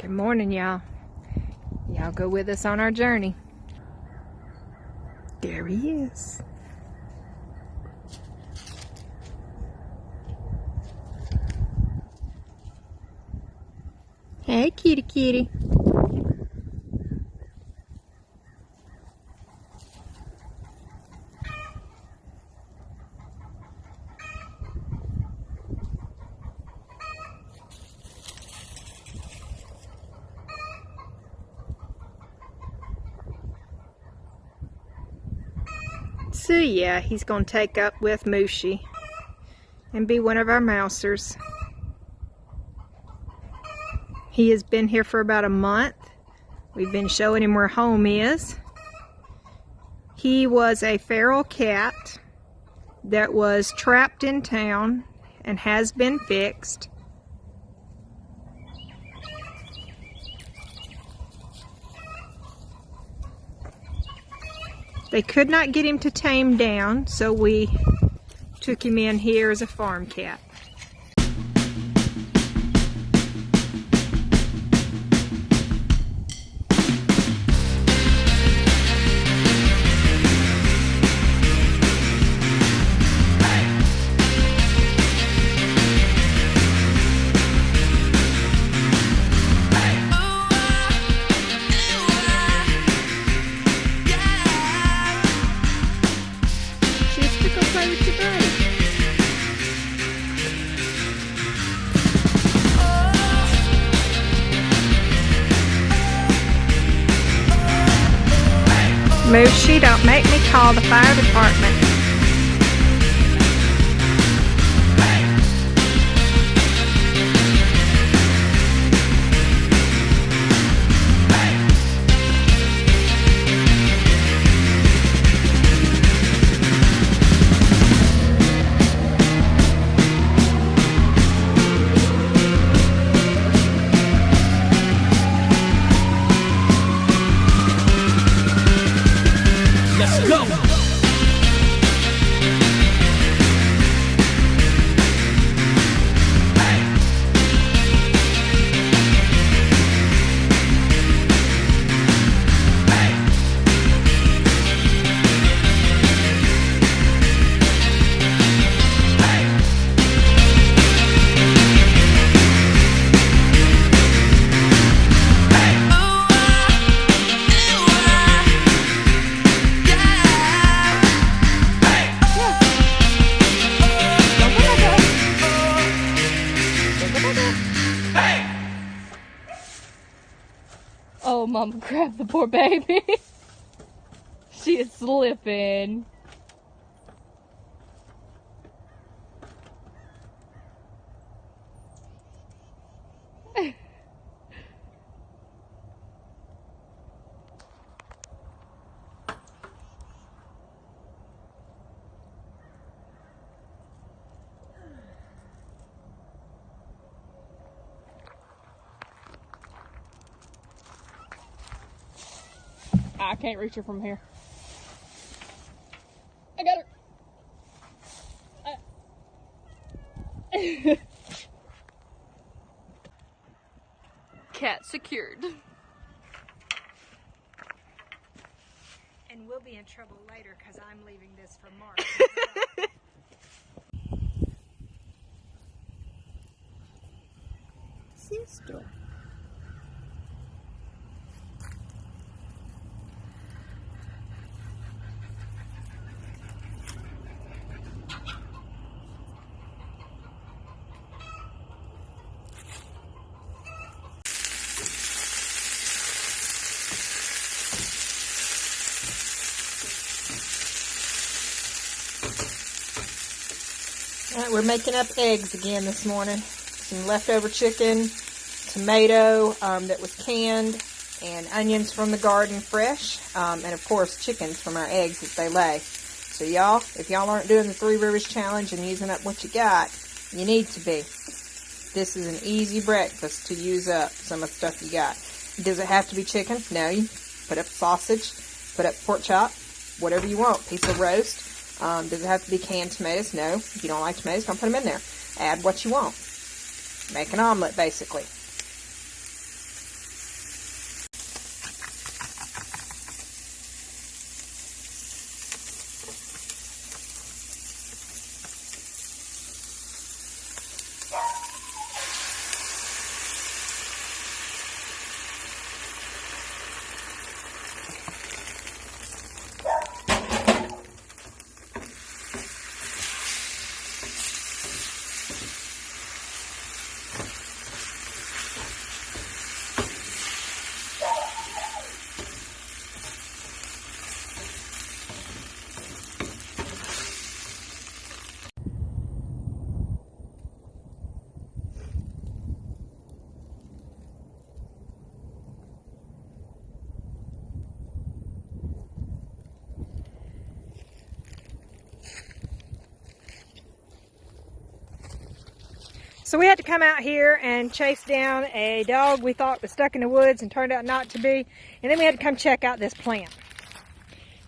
Good morning, y'all. Y'all go with us on our journey. There he is. Hey, kitty kitty. So yeah, he's gonna take up with Mooshi and be one of our mousers. He has been here for about a month. We've been showing him where home is. He was a feral cat that was trapped in town and has been fixed. They could not get him to tame down, so we took him in here as a farm cat. Mooshi, don't make me call the fire department. Oh, Mama grabbed the poor baby. She is slipping. I can't reach her from here. I got her. Cat secured. And we'll be in trouble later because I'm leaving this for Mark. Sister. Alright, we're making up eggs again this morning. Some leftover chicken, tomato that was canned, and onions from the garden fresh, and of course chickens from our eggs that they lay. So y'all, if y'all aren't doing the Three Rivers Challenge and using up what you got, you need to be. This is an easy breakfast to use up some of the stuff you got. Does it have to be chicken? No. You put up sausage, put up pork chop, whatever you want, piece of roast. Does it have to be canned tomatoes? No. If you don't like tomatoes, don't put them in there. Add what you want. Make an omelet, basically. So we had to come out here and chase down a dog we thought was stuck in the woods and turned out not to be. And then we had to come check out this plant.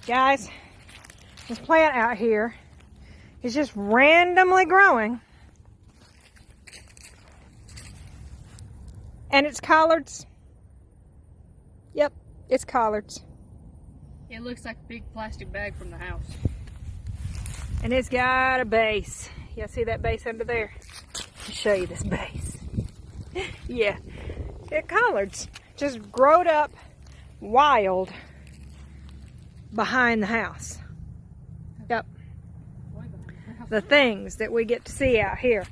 Guys, this plant out here is just randomly growing. And it's collards. Yep, it's collards. It looks like a big plastic bag from the house. And it's got a base. Y'all see that base under there? I'll show you this base. Yeah, it collards. Just growed up wild behind the house. Yep. The things that we get to see out here.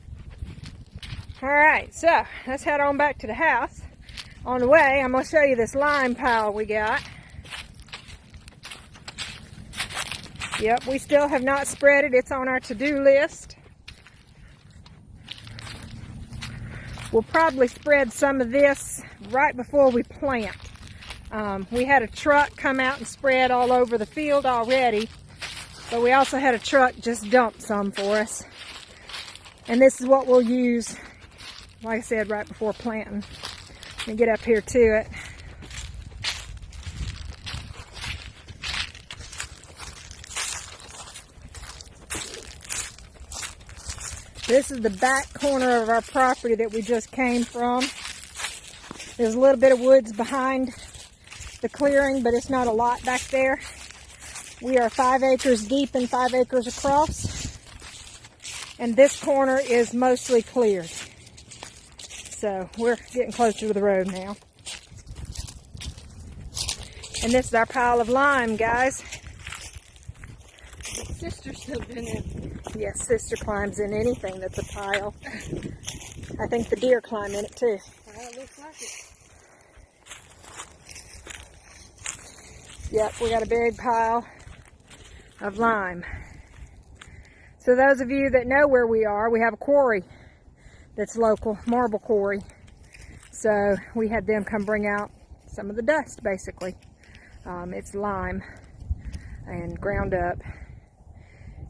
Alright, so let's head on back to the house. On the way, I'm going to show you this lime pile we got. Yep, we still have not spread it. It's on our to-do list. We'll probably spread some of this right before we plant. We had a truck come out and spread all over the field already, but we also had a truck just dump some for us. And this is what we'll use, like I said, right before planting. Let me get up here to it. This is the back corner of our property that we just came from. There's a little bit of woods behind the clearing, but it's not a lot back there. We are 5 acres deep and 5 acres across. And this corner is mostly cleared. So we're getting closer to the road now. And this is our pile of lime, guys. Sister's still been in. Yes, sister climbs in anything that's a pile. I think the deer climb in it too. Well, it looks like it. Yep, we got a big pile of lime. So those of you that know where we are, we have a quarry that's local, marble quarry. So we had them come bring out some of the dust, basically. It's lime and ground up,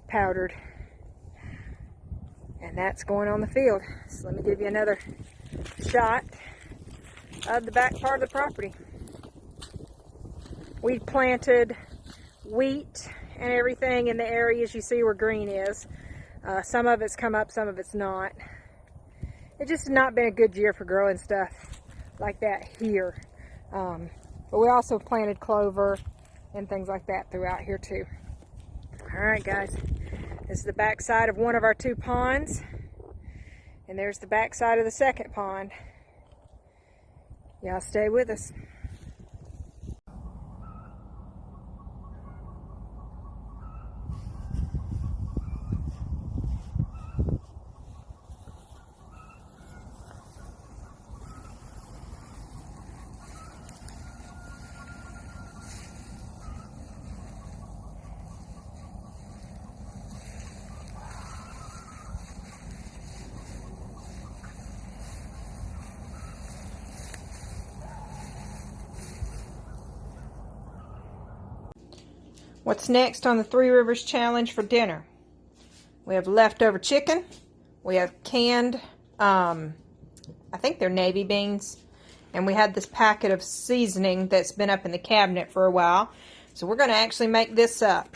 powdered, and that's going on the field. So let me give you another shot of the back part of the property. We planted wheat and everything in the areas you see where green is. Some of it's come up, some of it's not. It's just not been a good year for growing stuff like that here. But we also planted clover and things like that throughout here too. Alright guys, this is the back side of one of our 2 ponds. And there's the back side of the second pond. Y'all stay with us. What's next on the Three Rivers Challenge for dinner? We have leftover chicken. We have canned, I think they're navy beans. And we had this packet of seasoning that's been up in the cabinet for a while. So we're going to actually make this up.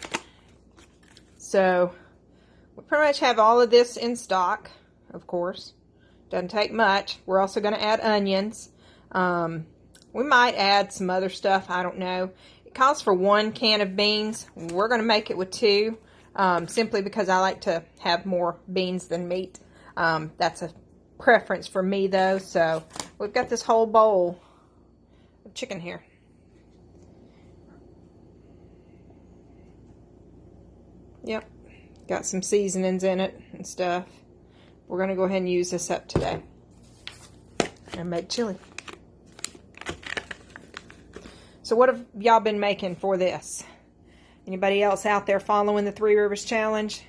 So we pretty much have all of this in stock, of course. Doesn't take much. We're also going to add onions. We might add some other stuff. I don't know. Calls for 1 can of beans. We're going to make it with 2, simply because I like to have more beans than meat. That's a preference for me though. So we've got this whole bowl of chicken here. Yep, got some seasonings in it and stuff. We're going to go ahead and use this up today and make chili. So what have y'all been making for this? Anybody else out there following the Three Rivers Challenge?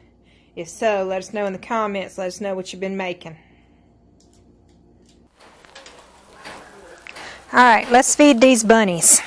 If so, let us know in the comments. Let us know what you've been making. Alright, let's feed these bunnies.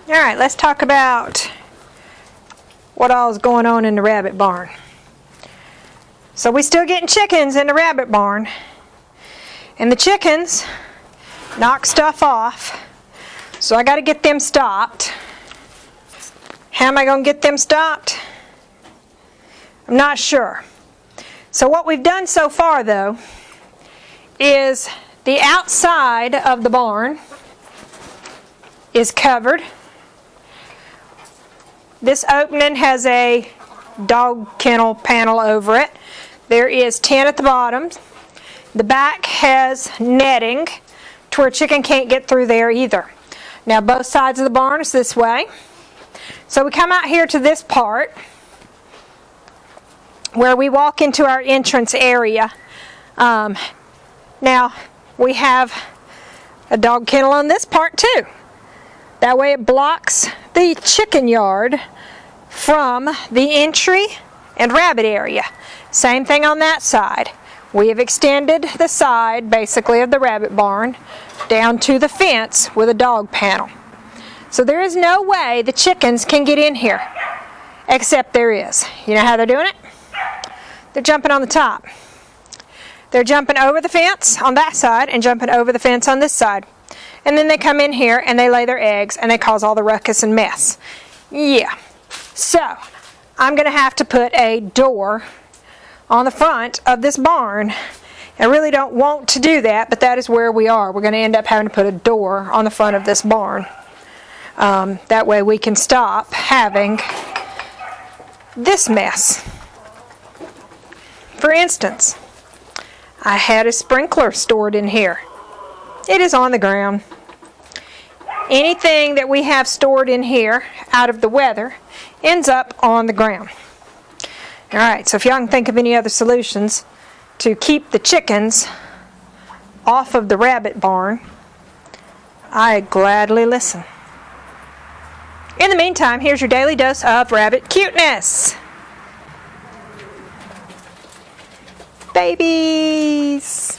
All right, let's talk about what all is going on in the rabbit barn. So we still getting chickens in the rabbit barn, and the chickens knock stuff off, so I got to get them stopped. How am I going to get them stopped? I'm not sure. So what we've done so far, though, is the outside of the barn is covered. This opening has a dog kennel panel over it. There is 10 at the bottom. The back has netting to where chicken can't get through there either. Now both sides of the barn is this way. So we come out here to this part where we walk into our entrance area. Now we have a dog kennel on this part too. That way it blocks the chicken yard from the entry and rabbit area. Same thing on that side. We have extended the side basically of the rabbit barn down to the fence with a dog panel. So there is no way the chickens can get in here, except there is. You know how they're doing it? They're jumping on the top. They're jumping over the fence on that side and jumping over the fence on this side. And then they come in here and they lay their eggs and they cause all the ruckus and mess. Yeah. So I'm going to have to put a door on the front of this barn. I really don't want to do that, but that is where we are. We're going to end up having to put a door on the front of this barn. That way we can stop having this mess. For instance, I had a sprinkler stored in here. It is on the ground. Anything that we have stored in here out of the weather ends up on the ground. Alright, so if y'all can think of any other solutions to keep the chickens off of the rabbit barn, I gladly listen. In the meantime, here's your daily dose of rabbit cuteness. Babies!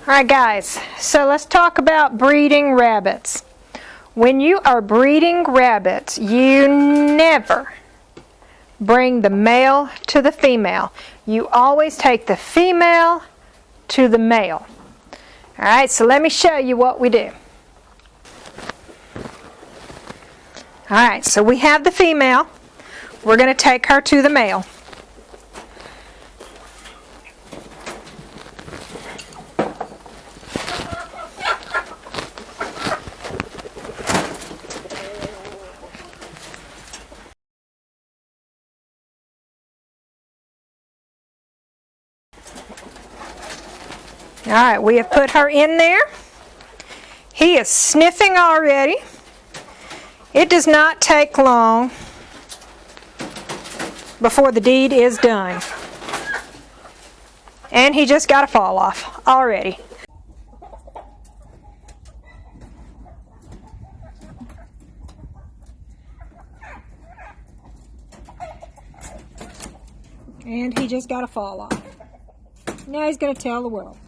Alright guys, so let's talk about breeding rabbits. When you are breeding rabbits, you never bring the male to the female. You always take the female to the male. Alright, so let me show you what we do. Alright, so we have the female. We're going to take her to the male. Alright, we have put her in there. He is sniffing already. It does not take long before the deed is done. And he just got a fall off already. And he just got a fall off. Now he's going to tell the world.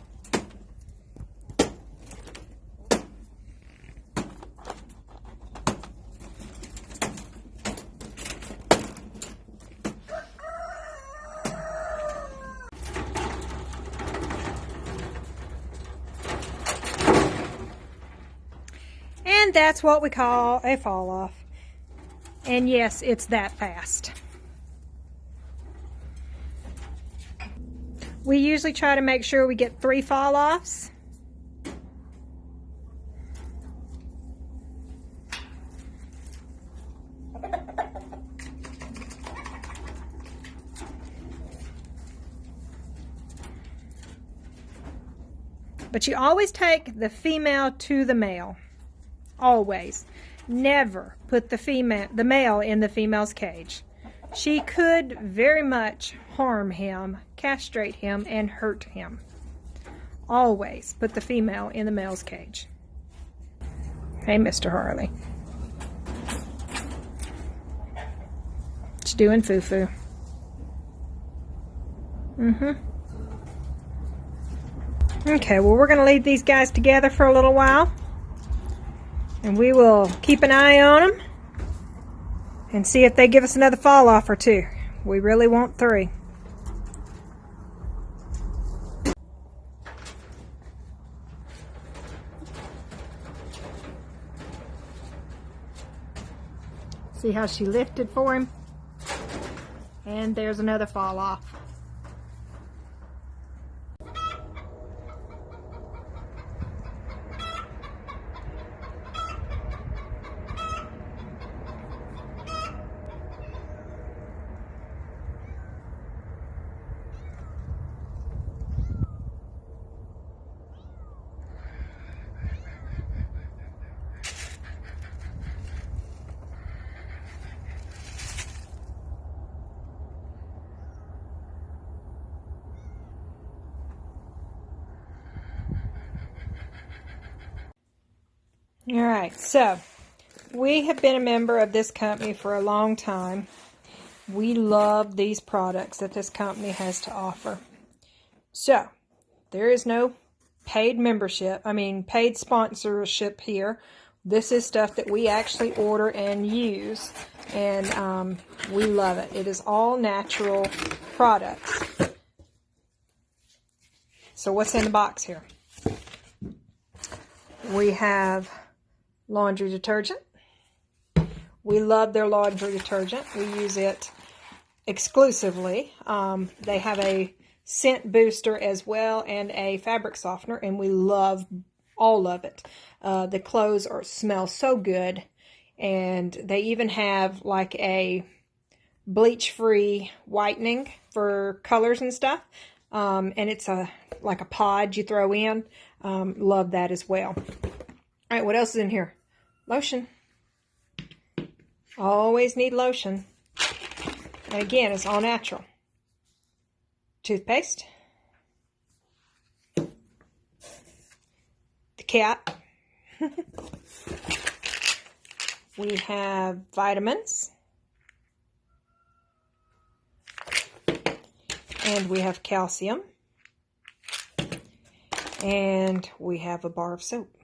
And that's what we call a fall off. And yes, it's that fast. We usually try to make sure we get 3 fall offs. But you always take the female to the male. always. Never put the male in the female's cage. She could very much harm him, castrate him, and hurt him. Always put the female in the male's cage. Hey, Mr. Harley. What you doing, Foo-Foo? Okay, well, we're going to leave these guys together for a little while. And we will keep an eye on them and see if they give us another fall off or two. We really want 3. See how she lifted for him? And there's another fall off. All right, so we have been a member of this company for a long time. We love these products that this company has to offer. So there is no paid paid sponsorship here. This is stuff that we actually order and use, and we love it. It is all natural products. So what's in the box here? We have laundry detergent. We love their laundry detergent. We use it exclusively. They have a scent booster as well and a fabric softener, and we love all of it. The clothes smell so good, and they even have like a bleach-free whitening for colors and stuff. And it's like a pod you throw in. Love that as well. All right, what else is in here? Lotion. Always need lotion. And again, it's all natural. Toothpaste. The cat. We have vitamins. And we have calcium. And we have a bar of soap.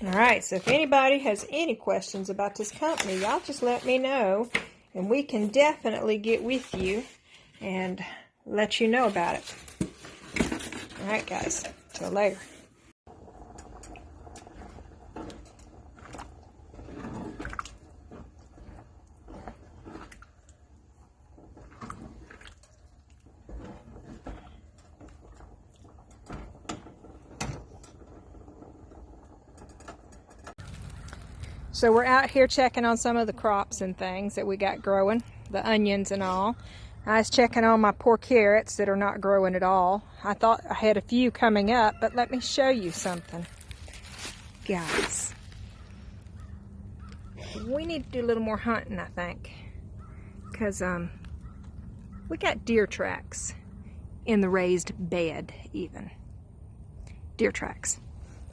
Alright, so if anybody has any questions about this company, y'all just let me know, and we can definitely get with you and let you know about it. Alright guys, till later. So we're out here checking on some of the crops and things that we got growing, the onions and all. I was checking on my poor carrots that are not growing at all. I thought I had a few coming up, but let me show you something. Guys, we need to do a little more hunting, I think, because we got deer tracks in the raised bed even. Deer tracks.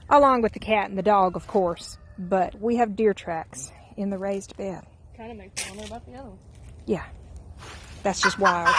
Along with the cat and the dog, of course. But we have deer tracks in the raised bed. Kind of makes me wonder about the other one. Yeah. That's just wild.